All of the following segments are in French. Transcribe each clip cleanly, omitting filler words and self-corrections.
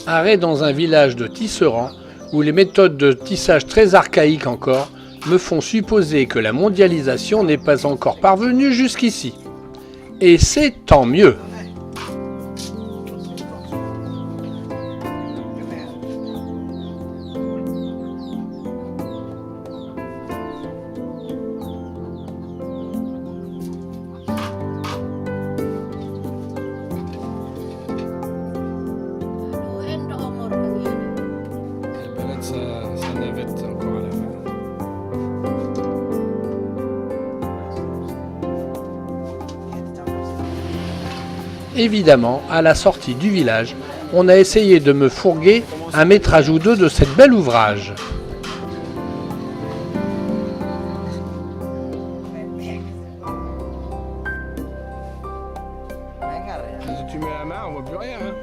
Arrêt dans un village de tisserands où les méthodes de tissage très archaïques encore me font supposer que la mondialisation n'est pas encore parvenue jusqu'ici. Et c'est tant mieux. Ça navette encore à la fin. Évidemment, à la sortie du village, on a essayé de me fourguer un métrage ou deux de cette belle ouvrage. Si tu mets la main, on voit plus rien. Hein.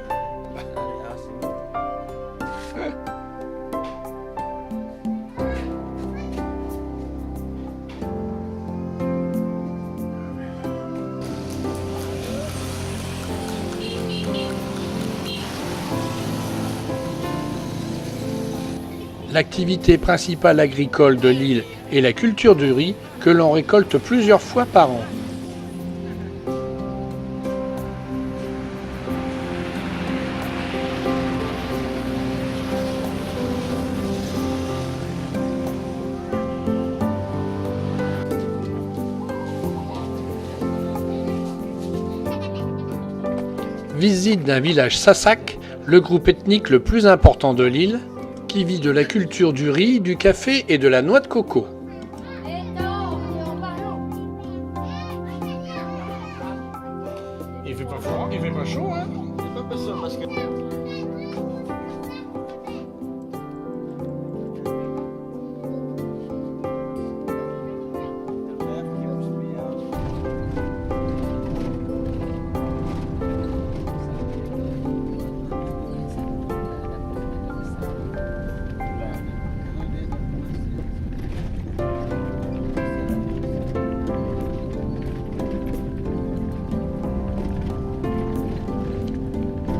L'activité principale agricole de l'île est la culture du riz que l'on récolte plusieurs fois par an. Visite d'un village Sasak, le groupe ethnique le plus important de l'île, qui vit de la culture du riz, du café et de la noix de coco. Il fait pas froid, il fait pas chaud, hein. C'est pas ça parce que...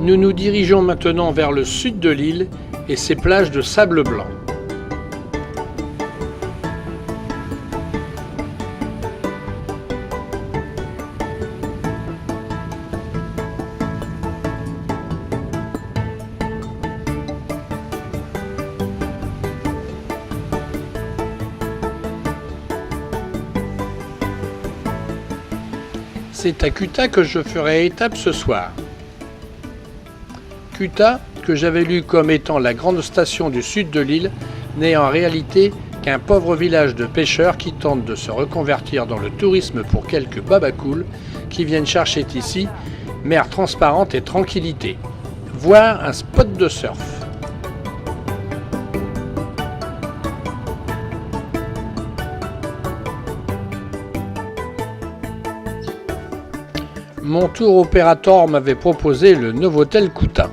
Nous nous dirigeons maintenant vers le sud de l'île et ses plages de sable blanc. C'est à Kuta que je ferai étape ce soir. Kuta, que j'avais lu comme étant la grande station du sud de l'île, n'est en réalité qu'un pauvre village de pêcheurs qui tentent de se reconvertir dans le tourisme pour quelques babacools qui viennent chercher ici mer transparente et tranquillité, voire un spot de surf. Mon tour opérateur m'avait proposé le Novotel Kuta.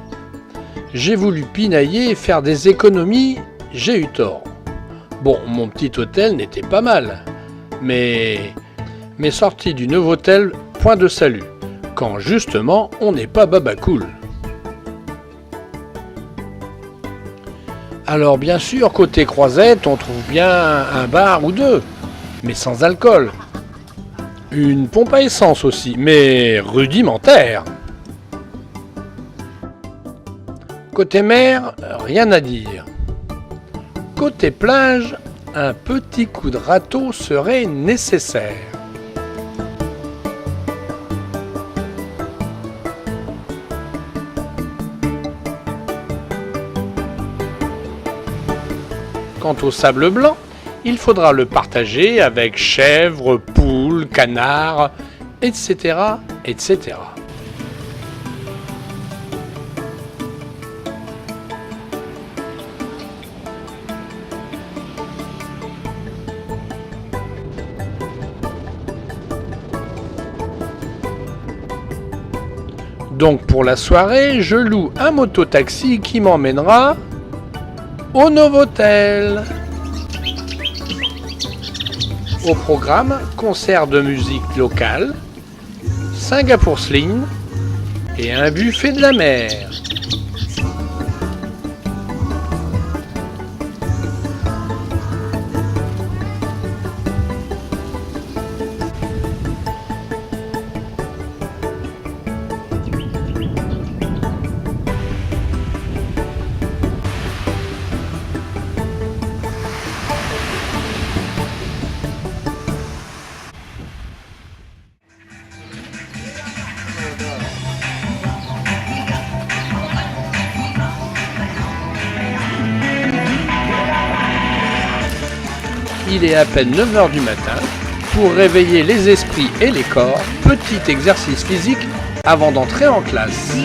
J'ai voulu pinailler et faire des économies, j'ai eu tort. Bon, mon petit hôtel n'était pas mal, mais mes sorties du Novotel, point de salut, quand justement on n'est pas babacool. Alors bien sûr, côté croisette, on trouve bien un bar ou deux, mais sans alcool. Une pompe à essence aussi, mais rudimentaire. Côté mer, rien à dire. Côté plage, un petit coup de râteau serait nécessaire. Quant au sable blanc, il faudra le partager avec chèvres, poules, canards, etc., etc. Donc pour la soirée, je loue un mototaxi qui m'emmènera au Novotel. Au programme, concert de musique locale, Singapour Sling et un buffet de la mer. Il est à peine 9h du matin. Pour réveiller les esprits et les corps, petit exercice physique avant d'entrer en classe.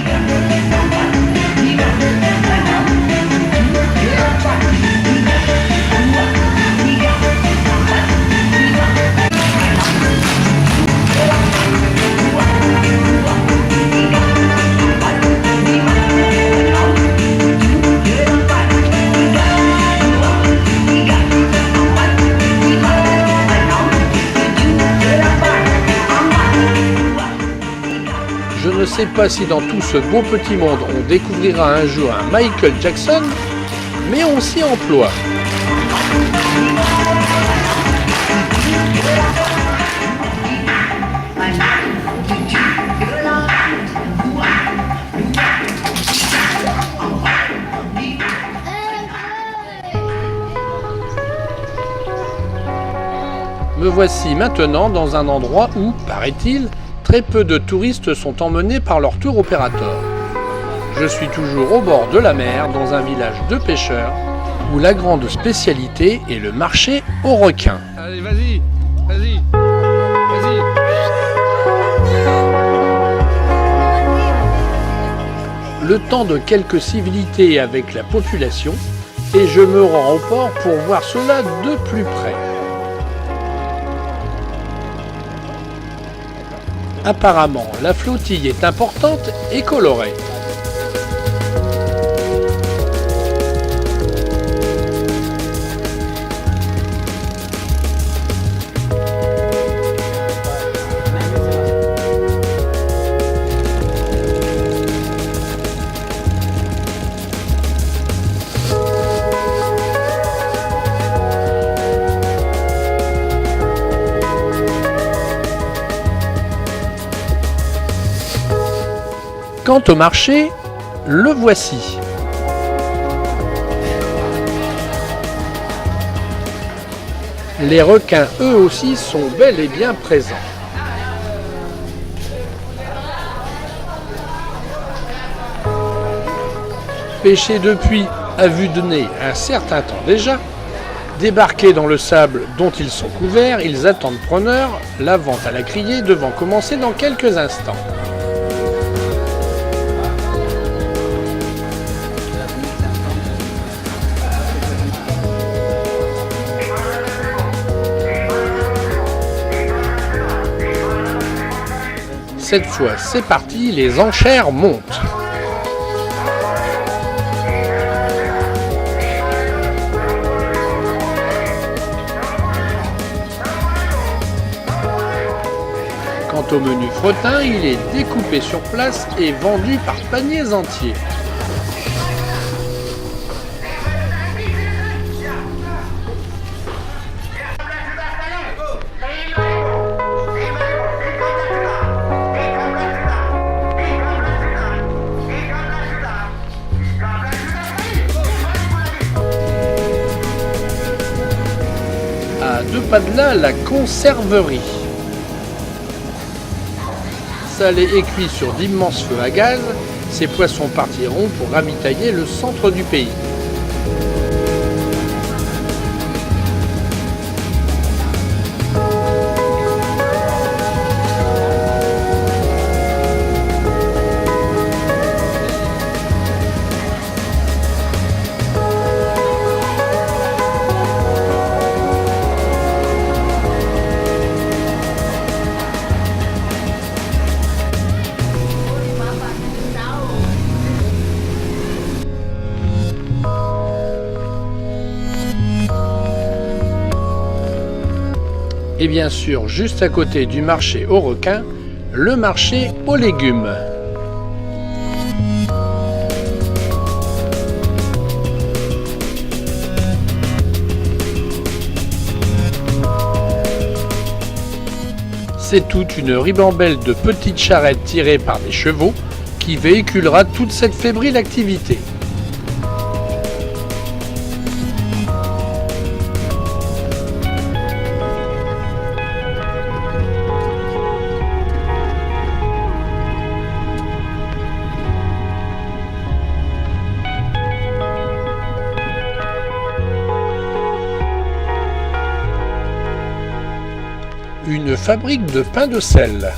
Je ne sais pas si dans tout ce beau petit monde on découvrira un jour un Michael Jackson, mais on s'y emploie. Me voici maintenant dans un endroit où, paraît-il, très peu de touristes sont emmenés par leur tour opérateur. Je suis toujours au bord de la mer, dans un village de pêcheurs, où la grande spécialité est le marché aux requins. Allez, vas-y. Le temps de quelques civilités avec la population, et je me rends au port pour voir cela de plus près. Apparemment, la flottille est importante et colorée. Quant au marché, le voici. Les requins, eux aussi, sont bel et bien présents. Pêchés depuis à vue de nez un certain temps déjà, débarqués dans le sable dont ils sont couverts, ils attendent preneurs, la vente à la criée devant commencer dans quelques instants. Cette fois, c'est parti, les enchères montent. Quant au menu fretin, il est découpé sur place et vendu par paniers entiers. À 2 pas de là, la conserverie. Salés et cuits sur d'immenses feux à gaz, ces poissons partiront pour ravitailler le centre du pays. Et bien sûr, juste à côté du marché aux requins, le marché aux légumes. C'est toute une ribambelle de petites charrettes tirées par des chevaux qui véhiculera toute cette fébrile activité. Une fabrique de pain de sel.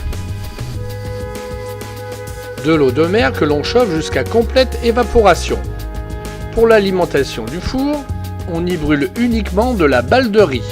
De l'eau de mer que l'on chauffe jusqu'à complète évaporation. Pour l'alimentation du four, on y brûle uniquement de la balle de riz.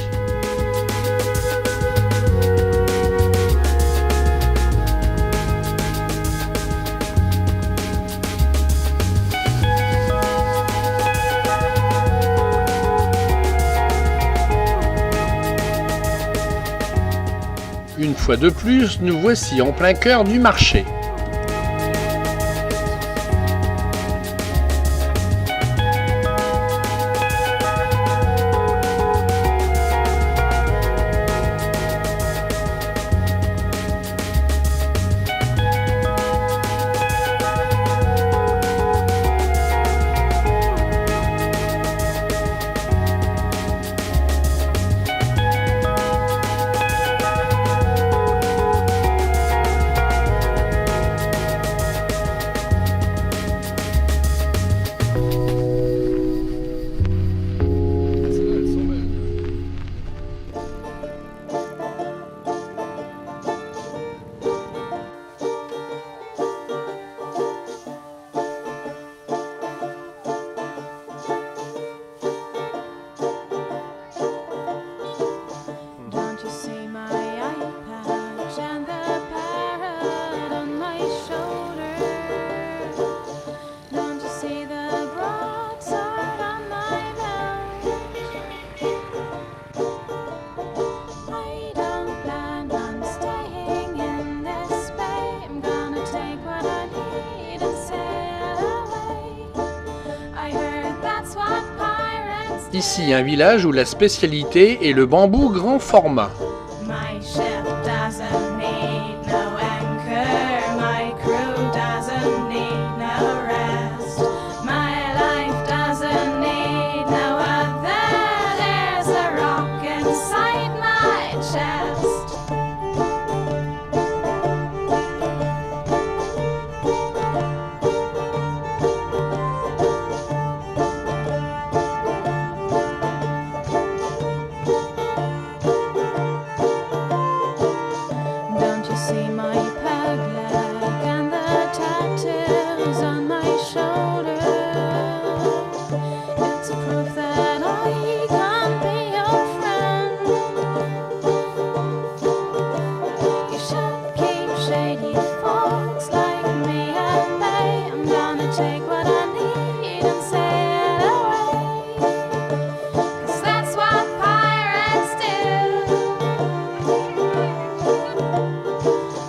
Une fois de plus, nous voici en plein cœur du marché. Ici un village où la spécialité est le bambou grand format. My ship doesn't need no anchor, my crew doesn't need no rest, my life doesn't need no other, there's a rock inside my chest. See my peg leg and the tattoos on my shoulder. It's proof that I can be your friend. You should keep shady folks like me at bay. I'm gonna take what I need and sail away, 'cause that's what pirates do.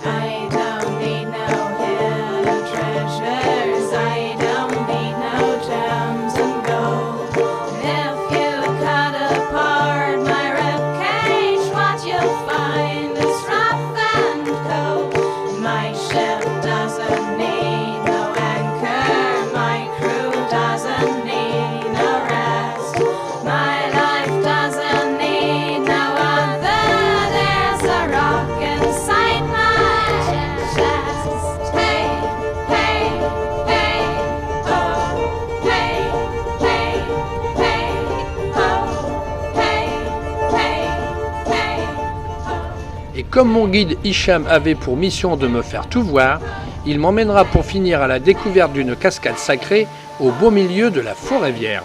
I don't need no hidden treasures, I don't need no gems and gold. If you cut apart my ribcage, what you'll find is rough and cold. My ship doesn't need no anchor, my crew doesn't need no rest, my life doesn't need no other, there's a rock inside my chest. Hey, hey, hey, oh, hey, hey, hey, oh, hey, hey, hey, oh. Et comme mon guide Hicham avait pour mission de me faire tout voir, il m'emmènera pour finir à la découverte d'une cascade sacrée au beau milieu de la forêt vierge.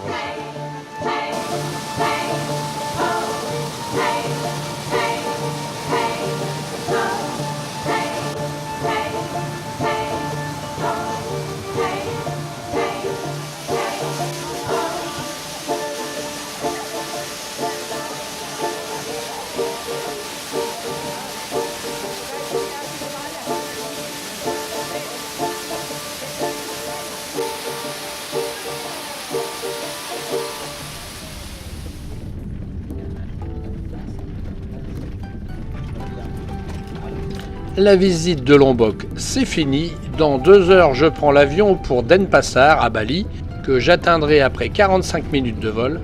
La visite de Lombok, c'est fini. Dans 2 heures, je prends l'avion pour Denpasar, à Bali, que j'atteindrai après 45 minutes de vol.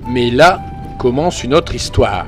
Mais là commence une autre histoire.